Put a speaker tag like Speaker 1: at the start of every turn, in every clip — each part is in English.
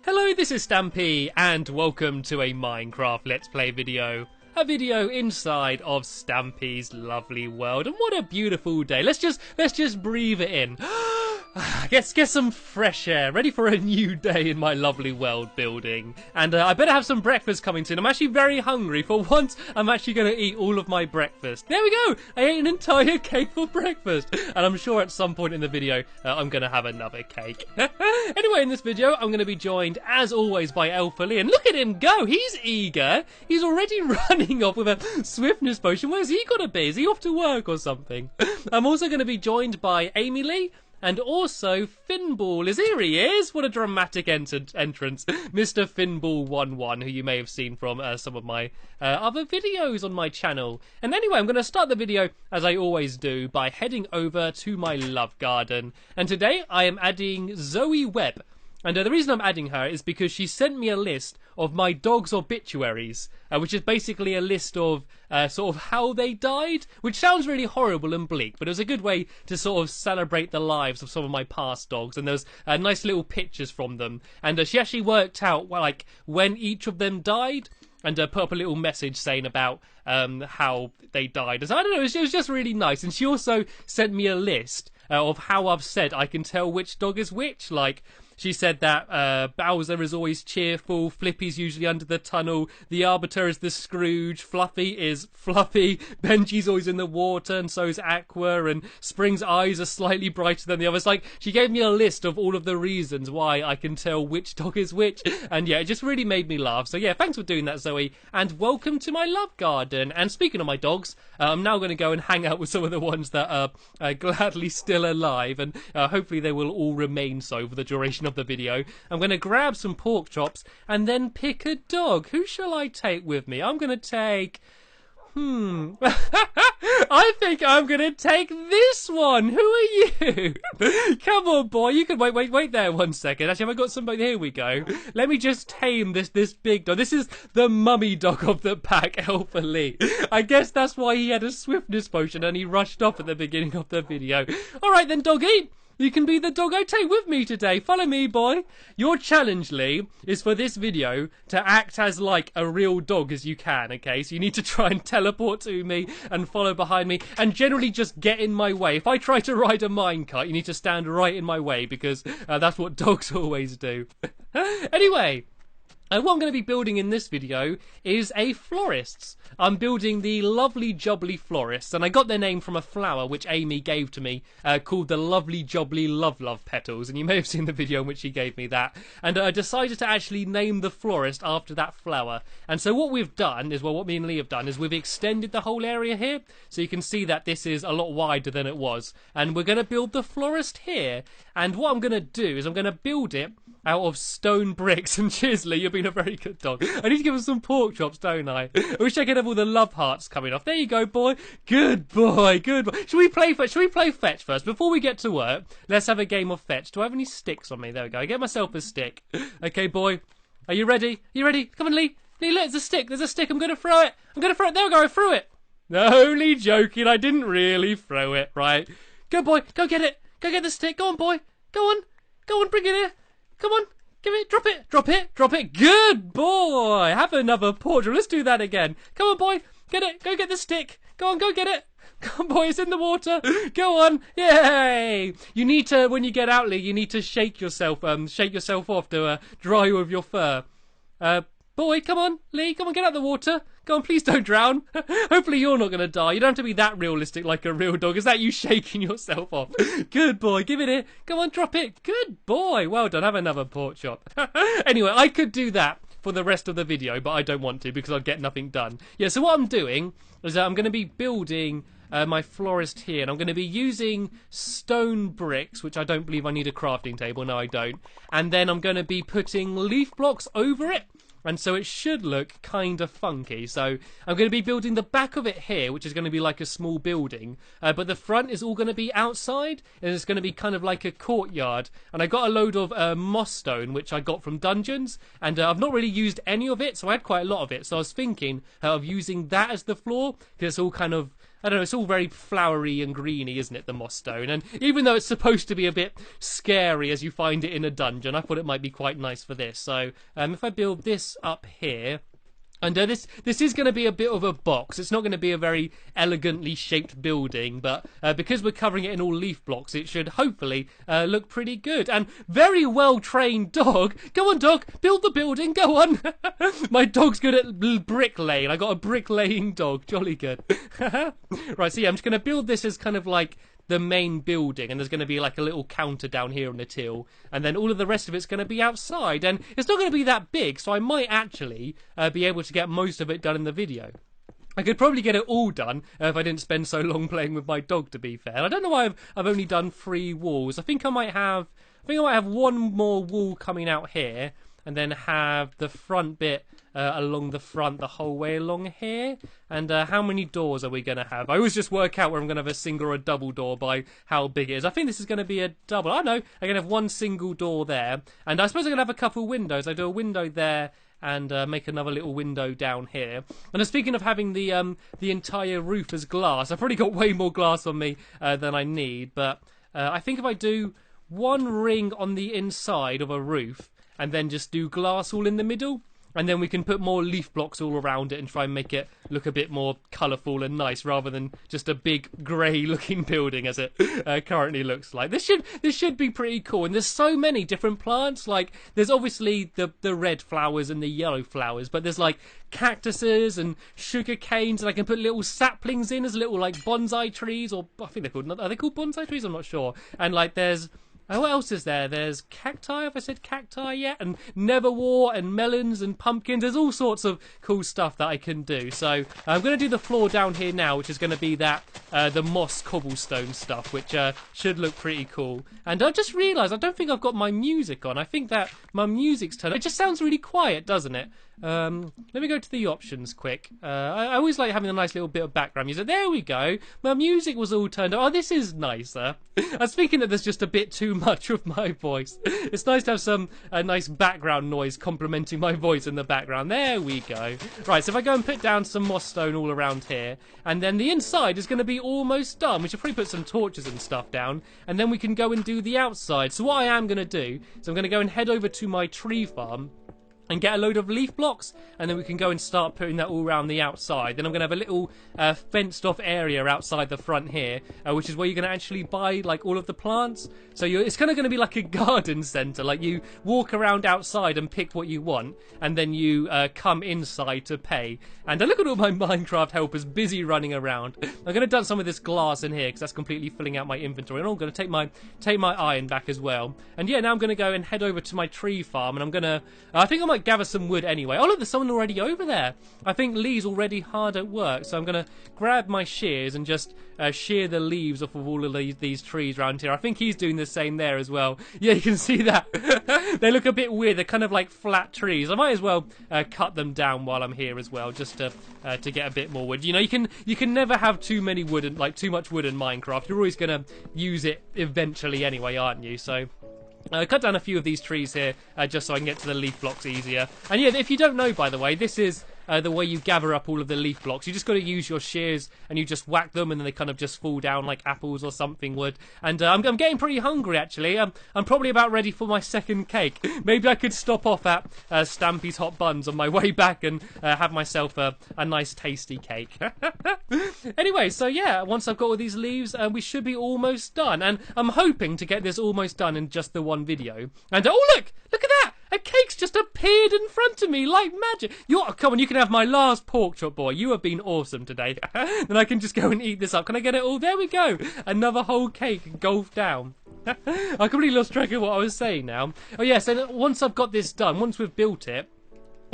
Speaker 1: Hello, this is Stampy, and welcome to a Minecraft Let's Play video. A video inside of Stampy's lovely world, and what a beautiful day. Let's just breathe it in. Get some fresh air, ready for a new day in my lovely world building. And I better have some breakfast coming soon. I'm actually very hungry. For once, I'm actually going to eat all of my breakfast. There we go. I ate an entire cake for breakfast. And I'm sure at some point in the video, I'm going to have another cake. Anyway, in this video, I'm going to be joined, as always, by Elfily. And look at him go. He's eager. He's already running off with a swiftness potion. Where's he got to be? Is he off to work or something? I'm also going to be joined by Amy Lee. And also, Finball here he is. What a dramatic entrance. Mr. Finball11, who you may have seen from some of my other videos on my channel. And anyway, I'm going to start the video, as I always do, by heading over to my love garden. And today, I am adding Zoe Webb. And the reason I'm adding her is because she sent me a list of my dog's obituaries, which is basically a list of sort of how they died, which sounds really horrible and bleak, but it was a good way to sort of celebrate the lives of some of my past dogs, and there's nice little pictures from them. And she actually worked out, well, like, when each of them died, and put up a little message saying about how they died. So I don't know, it was just really nice. And she also sent me a list of how I've said I can tell which dog is which, like... She said that Bowser is always cheerful, Flippy's usually under the tunnel, the Arbiter is the Scrooge, Fluffy is Fluffy, Benji's always in the water, and so is Aqua, and Spring's eyes are slightly brighter than the others. Like, she gave me a list of all of the reasons why I can tell which dog is which, and yeah, it just really made me laugh. So yeah, thanks for doing that, Zoe, and welcome to my love garden. And speaking of my dogs, I'm now going to go and hang out with some of the ones that are gladly still alive, and hopefully they will all remain so for the duration of the video. I'm going to grab some pork chops and then pick a dog. Who shall I take with me? I'm going to take... I think I'm going to take this one. Who are you? Come on, boy. You can wait there 1 second. Actually, have I got somebody? Here we go. Let me just tame this big dog. This is the mummy dog of the pack, Elfily. I guess that's why he had a swiftness potion and he rushed off at the beginning of the video. All right then, doggy. You can be the dog I take with me today. Follow me, boy. Your challenge, Lee, is for this video to act as like a real dog as you can, okay? So you need to try and teleport to me and follow behind me and generally just get in my way. If I try to ride a minecart, you need to stand right in my way because that's what dogs always do. Anyway... what I'm going to be building in this video is a florist's. I'm building the Lovely Jubbly Florists, and I got their name from a flower which Amy gave to me called the Lovely Jubbly Love Petals, and you may have seen the video in which she gave me that. And I decided to actually name the florist after that flower. And so what we've done is, well, what me and Lee have done is we've extended the whole area here, so you can see that this is a lot wider than it was. And we're going to build the florist here, and what I'm going to do is I'm going to build it out of stone bricks. And cheers, Lee, you've been a very good dog. I need to give him some pork chops, don't I? I wish I could have all the love hearts coming off. There you go, boy. Good boy, good boy. Should we play fetch first? Before we get to work, let's have a game of fetch. Do I have any sticks on me? There we go. I get myself a stick. Okay, boy. Are you ready? You ready? Come on, Lee. Lee, look, there's a stick. There's a stick. I'm going to throw it. There we go. I threw it. Only joking. I didn't really throw it, right? Go, boy. Go get it. Go get the stick. Go on, boy. Go on. Go on, bring it here. Come on, give it, drop it. Good boy. Have another portrait. Let's do that again. Come on, boy. Get it. Go get the stick. Go on, go get it. Come on, boy, it's in the water. Go on. Yay. You need to, when you get out, Lee, you need to shake yourself off to dry you of your fur. Boy, come on, Lee, come on, get out of the water. Go on, please don't drown. Hopefully you're not going to die. You don't have to be that realistic like a real dog. Is that you shaking yourself off? Good boy, give it here. Come on, drop it. Good boy. Well done, have another pork chop. Anyway, I could do that for the rest of the video, but I don't want to because I'd get nothing done. Yeah, so what I'm doing is I'm going to be building my florist here, and I'm going to be using stone bricks, which I don't believe I need a crafting table. No, I don't. And then I'm going to be putting leaf blocks over it. And so it should look kind of funky. So I'm going to be building the back of it here, which is going to be like a small building. But the front is all going to be outside, and it's going to be kind of like a courtyard. And I got a load of moss stone, which I got from dungeons. And I've not really used any of it, so I had quite a lot of it. So I was thinking of using that as the floor, because it's all kind of I don't know, it's all very flowery and greeny, isn't it, the moss stone? And even though it's supposed to be a bit scary as you find it in a dungeon, I thought it might be quite nice for this. So if I build this up here, and this is going to be a bit of a box. It's not going to be a very elegantly shaped building, but because we're covering it in all leaf blocks, it should hopefully look pretty good. And very well-trained dog. Go on, dog, build the building, go on. My dog's good at bricklaying. I got a bricklaying dog, jolly good. Right, so yeah, I'm just going to build this as kind of like the main building, and there's going to be like a little counter down here on the till, and then all of the rest of it's going to be outside, and it's not going to be that big, so I might actually be able to get most of it done in the video. I could probably get it all done if I didn't spend so long playing with my dog, to be fair. I don't know why I've only done 3 walls. I think I might have one more wall coming out here, and then have the front bit along the front the whole way along here. And how many doors are we going to have? I always just work out where I'm going to have a single or a double door by how big it is. I think this is going to be a double. I know, I'm going to have one single door there. And I suppose I'm going to have a couple windows. I do a window there and make another little window down here. And speaking of having the entire roof as glass, I've probably got way more glass on me than I need. But I think if I do one ring on the inside of a roof, and then just do glass all in the middle, and then we can put more leaf blocks all around it and try and make it look a bit more colourful and nice, rather than just a big grey looking building as it currently looks like. This should be pretty cool. And there's so many different plants. Like, there's obviously the red flowers and the yellow flowers, but there's like cactuses and sugar canes, and I can put little saplings in as little like bonsai trees, or I think are they called bonsai trees? I'm not sure. And like there's what else is there? There's cacti, have I said cacti yet? And neverwort and melons and pumpkins. There's all sorts of cool stuff that I can do. So I'm going to do the floor down here now, which is going to be that the moss cobblestone stuff, which should look pretty cool. And I just realised I don't think I've got my music on. I think that my music's turned. It just sounds really quiet, doesn't it? Let me go to the options quick. I always like having a nice little bit of background music. There we go. My music was all turned on. Oh, this is nicer. I was thinking that there's just a bit too much of my voice. It's nice to have some nice background noise complementing my voice in the background. There we go. Right, so if I go and put down some moss stone all around here, and then the inside is going to be almost done. We should probably put some torches and stuff down, and then we can go and do the outside. So what I am going to do is I'm going to go and head over to my tree farm and get a load of leaf blocks, and then we can go and start putting that all around the outside. Then I'm going to have a little fenced off area outside the front here, which is where you're going to actually buy like all of the plants. So it's kind of going to be like a garden centre. Like, you walk around outside and pick what you want, and then you come inside to pay. And look at all my Minecraft helpers busy running around. I'm going to dump some of this glass in here because that's completely filling out my inventory. And I'm going to take my iron back as well. And yeah, now I'm going to go and head over to my tree farm, and I'm going to I think I might gather some wood anyway. Oh look, there's someone already over there. I think Lee's already hard at work, so I'm going to grab my shears and just shear the leaves off of all of these trees around here. I think he's doing the same there as well. Yeah, you can see that. They look a bit weird. They're kind of like flat trees. I might as well cut them down while I'm here as well, just to get a bit more wood. You know, you can never have too much wood in Minecraft. You're always going to use it eventually anyway, aren't you? So cut down a few of these trees here just so I can get to the leaf blocks easier. And yeah, if you don't know, by the way, this is the way you gather up all of the leaf blocks. You just got to use your shears and you just whack them, and then they kind of just fall down like apples or something would. And I'm getting pretty hungry, actually. I'm probably about ready for my second cake. Maybe I could stop off at Stampy's Hot Buns on my way back and have myself a nice tasty cake. Anyway, so yeah, once I've got all these leaves, we should be almost done. And I'm hoping to get this almost done in just the one video. And oh look at that! A cake's just appeared in front of me like magic. Come on, you can have my last pork chop, boy. You have been awesome today. Then I can just go and eat this up. Can I get it all? There we go. Another whole cake gulfed down. I completely lost track of what I was saying now. Oh yes, and once I've got this done, once we've built it,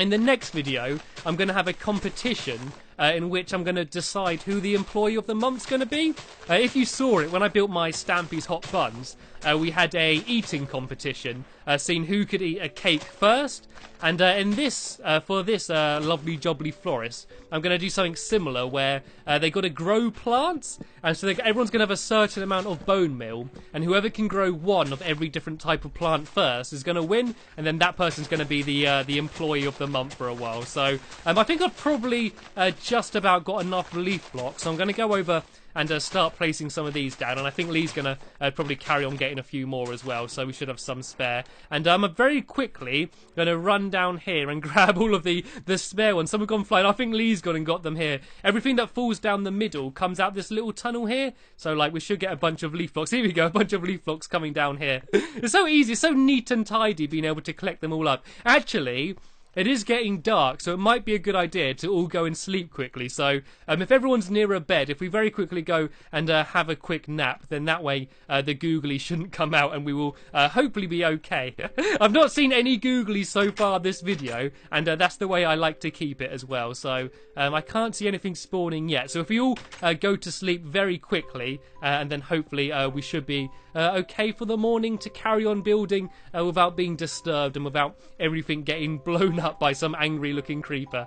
Speaker 1: in the next video, I'm going to have a competition in which I'm going to decide who the employee of the month's going to be. If you saw it, when I built my Stampy's Hot Buns, we had a eating competition, seeing who could eat a cake first. And in this, for this lovely jobbly florist, I'm going to do something similar where they got to grow plants, and so everyone's going to have a certain amount of bone meal, and whoever can grow one of every different type of plant first is going to win, and then that person's going to be the employee of the month for a while. So I think I've probably just about got enough leaf blocks, so I'm going to go over and start placing some of these down, and I think Lee's going to probably carry on getting a few more as well, so we should have some spare. And I'm very quickly going to run down here and grab all of the spare ones. Some have gone flying. I think Lee's gone and got them here. Everything that falls down the middle comes out this little tunnel here, so like we should get a bunch of leaf blocks. Here we go, a bunch of leaf blocks coming down here. It's so easy, it's so neat and tidy being able to collect them all up. Actually, it is getting dark, so it might be a good idea to all go and sleep quickly. So if everyone's near a bed, if we very quickly go and have a quick nap, then that way the googly shouldn't come out and we will hopefully be okay. I've not seen any googlies so far this video, and that's the way I like to keep it as well. So I can't see anything spawning yet. So if we all go to sleep very quickly, and then hopefully we should be okay for the morning to carry on building without being disturbed and without everything getting blown up by some angry looking creeper.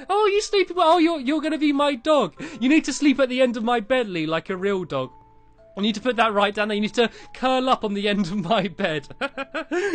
Speaker 1: Oh, you sleeping? Oh, you're going to be my dog. You need to sleep at the end of my bed, Lee, like a real dog. I need to put that right down there. You need to curl up on the end of my bed.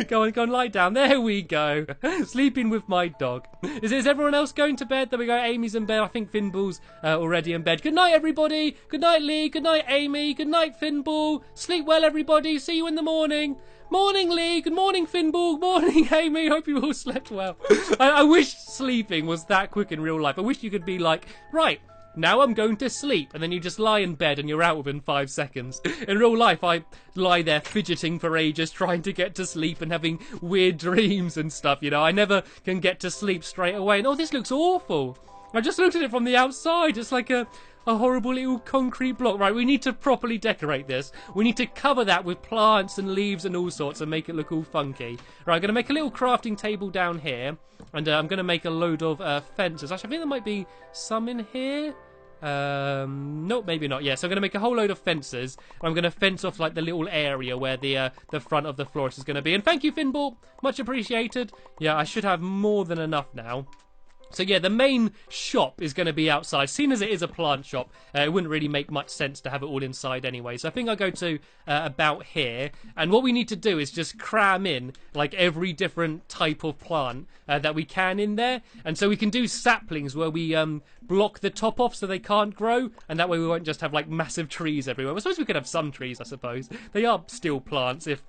Speaker 1: Go and lie down. There we go. Sleeping with my dog. Is everyone else going to bed? There we go. Amy's in bed. I think Finball's already in bed. Good night, everybody. Good night, Lee. Good night, Amy. Good night, Finball. Sleep well, everybody. See you in the morning. Morning, Lee. Good morning, Finball. Morning, Amy. Hope you all slept well. I wish sleeping was that quick in real life. I wish you could be like, right, now I'm going to sleep, and then you just lie in bed and you're out within 5 seconds. In real life, I lie there fidgeting for ages, trying to get to sleep and having weird dreams and stuff, you know. I never can get to sleep straight away. And oh, this looks awful. I just looked at it from the outside. It's like a horrible little concrete block. Right, we need to properly decorate this. We need to cover that with plants and leaves and all sorts and make it look all funky. Right, I'm going to make a little crafting table down here. And I'm going to make a load of fences. Actually, I think there might be some in here. Nope, maybe not. Yeah, so I'm going to make a whole load of fences. I'm going to fence off like the little area where the front of the florist is going to be. And thank you, Finball. Much appreciated. Yeah, I should have more than enough now. So yeah, the main shop is going to be outside. Seeing as it is a plant shop, it wouldn't really make much sense to have it all inside anyway. So I think I'll go to about here. And what we need to do is just cram in like every different type of plant that we can in there. And so we can do saplings where we block the top off so they can't grow. And that way we won't just have like massive trees everywhere. I suppose we could have some trees, I suppose. They are still plants if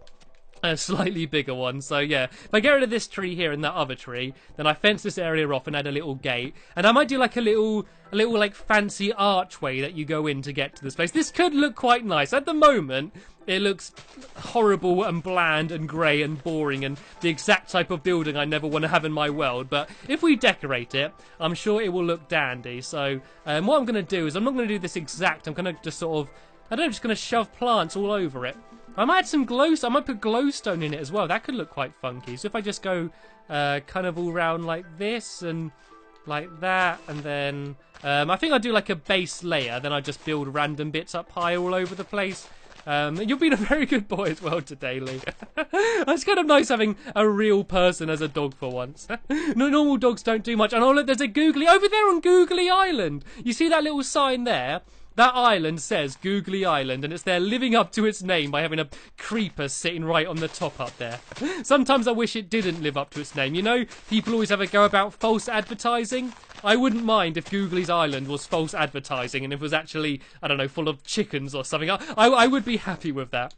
Speaker 1: a slightly bigger one. So yeah, if I get rid of this tree here and that other tree, then I fence this area off and add a little gate. And I might do like a little like fancy archway that you go in to get to this place. This could look quite nice. At the moment, it looks horrible and bland and grey and boring and the exact type of building I never want to have in my world. But if we decorate it, I'm sure it will look dandy. So what I'm going to do is I'm not going to do this exact. I'm going to just sort of, I don't know, just going to shove plants all over it. I might add some I might put glowstone in it as well. That could look quite funky. So if I just go kind of all round like this and like that, and then I think I'll do like a base layer, then I just build random bits up high all over the place. You've been a very good boy as well today, Lee. It's kind of nice having a real person as a dog for once. No, normal dogs don't do much. And oh look, there's a googly over there on Googly Island. You see that little sign there? That island says Googly Island, and it's there living up to its name by having a creeper sitting right on the top up there. Sometimes I wish it didn't live up to its name. You know, people always have a go about false advertising. I wouldn't mind if Googly's Island was false advertising and it was actually, I don't know, full of chickens or something. I would be happy with that.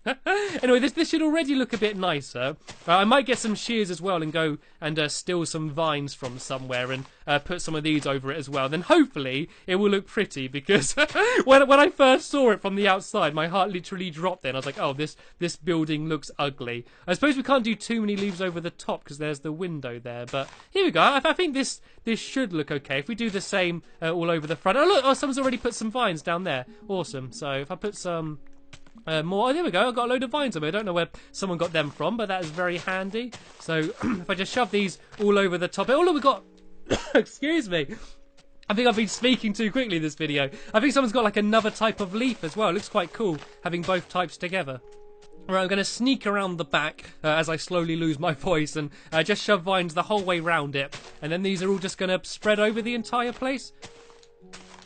Speaker 1: Anyway, this should already look a bit nicer. I might get some shears as well and go and steal some vines from somewhere and put some of these over it as well. Then hopefully it will look pretty, because when I first saw it from the outside, my heart literally dropped there. And I was like, oh, this building looks ugly. I suppose we can't do too many leaves over the top because there's the window there. But here we go. I think this should look okay. If we do the same all over the front. Oh, look. Oh, someone's already put some vines down there. Awesome. So if I put some more. Oh, there we go. I've got a load of vines on me. I don't know where someone got them from, but that is very handy. So if I just shove these all over the top. Oh, look, we've got... Excuse me. I think I've been speaking too quickly this video. I think someone's got like another type of leaf as well. It looks quite cool having both types together. Right, I'm going to sneak around the back as I slowly lose my voice and just shove vines the whole way round it. And then these are all just going to spread over the entire place.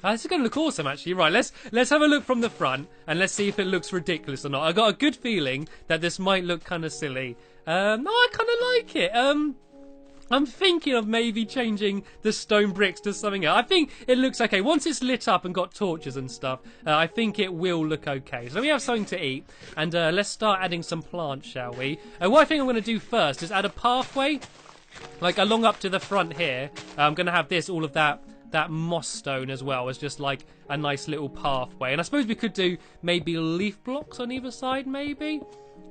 Speaker 1: This is going to look awesome, actually. Right, let's have a look from the front and let's see if it looks ridiculous or not. I got a good feeling that this might look kind of silly. No, I kind of like it. I'm thinking of maybe changing the stone bricks to something else. I think it looks okay. Once it's lit up and got torches and stuff, I think it will look okay. So we have something to eat, and let's start adding some plants, shall we? What I think I'm going to do first is add a pathway, like along up to the front here. I'm going to have all of that moss stone as well as just like a nice little pathway. And I suppose we could do maybe leaf blocks on either side, maybe.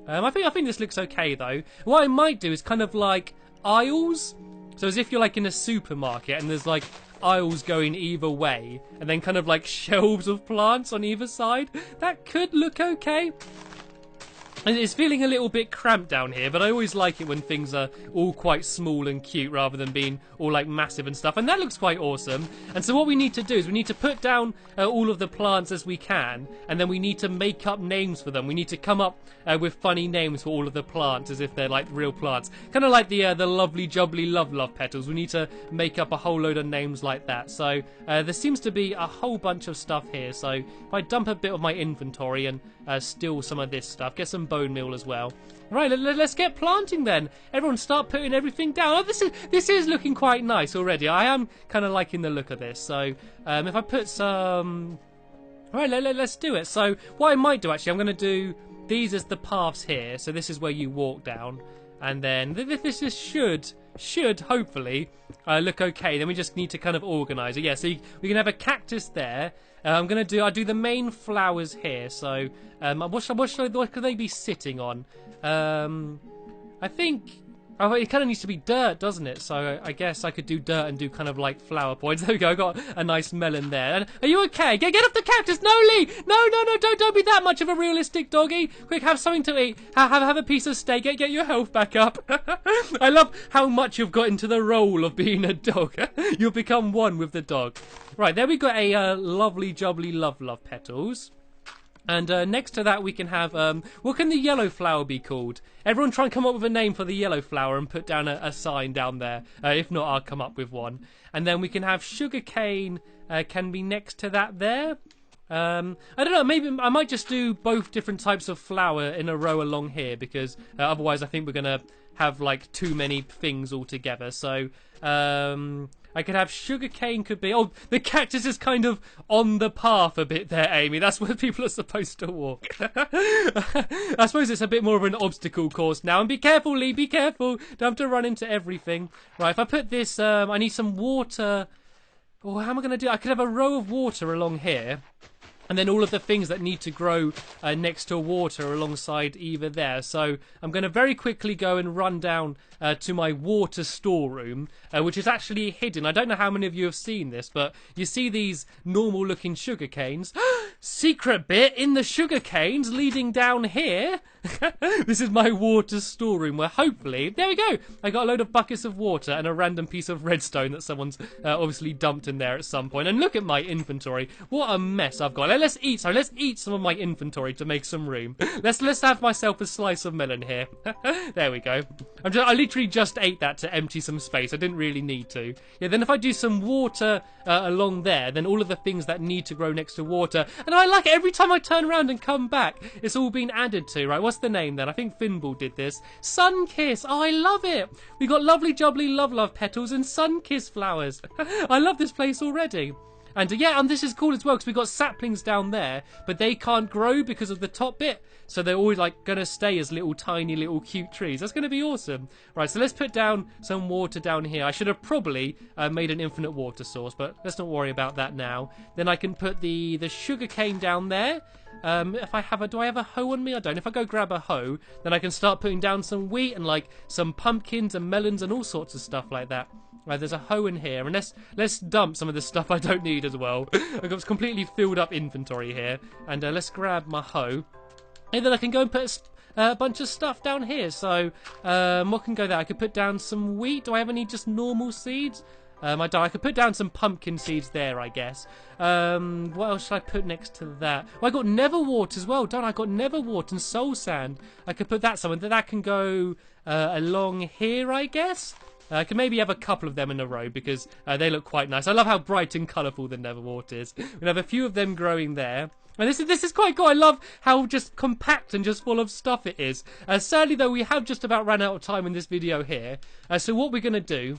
Speaker 1: I think this looks okay though. What I might do is kind of like aisles, so as if you're like in a supermarket and there's like aisles going either way and then kind of like shelves of plants on either side. That could look okay. And it's feeling a little bit cramped down here, but I always like it when things are all quite small and cute rather than being all like massive and stuff. And that looks quite awesome. And so what we need to do is we need to put down all of the plants as we can, and then we need to make up names for them. We need to come up with funny names for all of the plants as if they're like real plants. Kind of like the lovely jubbly love petals. We need to make up a whole load of names like that. So there seems to be a whole bunch of stuff here. So if I dump a bit of my inventory and steal some of this stuff, get some bone meal as well. Right, let's get planting then. Everyone start putting everything down. Oh, this is looking quite nice already. I am kind of liking the look of this. So if I put some... Right, let's do it. So what I might do actually, I'm going to do these as the paths here. So this is where you walk down. And then this should hopefully look okay. Then we just need to kind of organise it. Yeah, so we can have a cactus there. I'll do the main flowers here. So what could they be sitting on? I think it kind of needs to be dirt, doesn't it? So I guess I could do dirt and do kind of like flower points. There we go. I got a nice melon there. And are you okay? Get off the cactus! No, Lee! No! Don't be that much of a realistic doggy. Quick, have something to eat. Have a piece of steak. Get your health back up. I love how much you've got into the role of being a dog. You've become one with the dog. Right, there we got a lovely jubbly love petals. And next to that we can have, what can the yellow flower be called? Everyone try and come up with a name for the yellow flower and put down a sign down there. If not, I'll come up with one. And then we can have sugarcane, can be next to that there. I don't know, maybe I might just do both different types of flower in a row along here, because otherwise I think we're going to have like too many things all together. So I could have sugarcane, could be... Oh, the cactus is kind of on the path a bit there, Amy. That's where people are supposed to walk. I suppose it's a bit more of an obstacle course now. And be careful, Lee, be careful. Don't have to run into everything. Right, if I put this... I need some water... Oh, how am I going to do... I could have a row of water along here. And then all of the things that need to grow next to water alongside either there. So I'm going to very quickly go and run down to my water storeroom, which is actually hidden. I don't know how many of you have seen this, but you see these normal looking sugar canes. Secret bit in the sugar canes leading down here. This is my water storeroom where hopefully, there we go. I got a load of buckets of water and a random piece of redstone that someone's obviously dumped in there at some point. And look at my inventory. What a mess I've got. Let's eat some of my inventory to make some room. Let's have myself a slice of melon here. There we go. I literally just ate that to empty some space. I didn't really need to. Yeah, then if I do some water along there, then all of the things that need to grow next to water. And I like it. Every time I turn around and come back, it's all been added to, right? What's the name then? I think Finball did this. Sunkiss. Oh, I love it. We got lovely jubbly love petals and Sunkiss flowers. I love this place already. And yeah, and this is cool as well because we've got saplings down there, but they can't grow because of the top bit. So they're always like going to stay as little tiny little cute trees. That's going to be awesome. Right, so let's put down some water down here. I should have probably made an infinite water source, but let's not worry about that now. Then I can put the sugar cane down there. If I have do I have a hoe on me? I don't. If I go grab a hoe, then I can start putting down some wheat and like some pumpkins and melons and all sorts of stuff like that. Right, there's a hoe in here, and let's dump some of the stuff I don't need as well. I've got completely filled up inventory here, and let's grab my hoe, and then I can go and put a bunch of stuff down here. So what can go there? I could put down some wheat. Do I have any just normal seeds? I could put down some pumpkin seeds there, I guess. What else should I put next to that? Well, I got Neverwort as well, don't I? I got Neverwort and Soul Sand. I could put that somewhere. That can go along here, I guess. I can maybe have a couple of them in a row because they look quite nice. I love how bright and colourful the Neverwort is. We'll have a few of them growing there. And this is quite cool. I love how just compact and just full of stuff it is. Sadly, though, we have just about run out of time in this video here. So what we're going to do...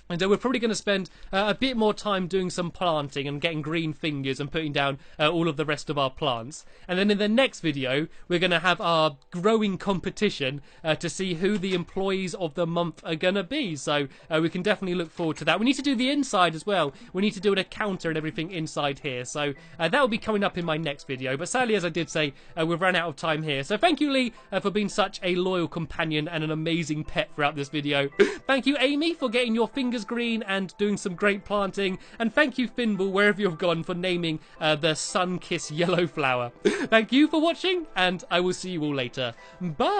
Speaker 1: And we're probably going to spend a bit more time doing some planting and getting green fingers and putting down all of the rest of our plants. And then in the next video, we're going to have our growing competition to see who the employees of the month are going to be. So we can definitely look forward to that. We need to do the inside as well. We need to do a counter and everything inside here. So that will be coming up in my next video. But sadly, as I did say, we've run out of time here. So thank you, Lee, for being such a loyal companion and an amazing pet throughout this video. Thank you, Amy, for getting your fingers green and doing some great planting, and thank you, Finball, wherever you've gone, for naming the Sunkiss yellow flower. Thank you for watching, and I will see you all later. Bye!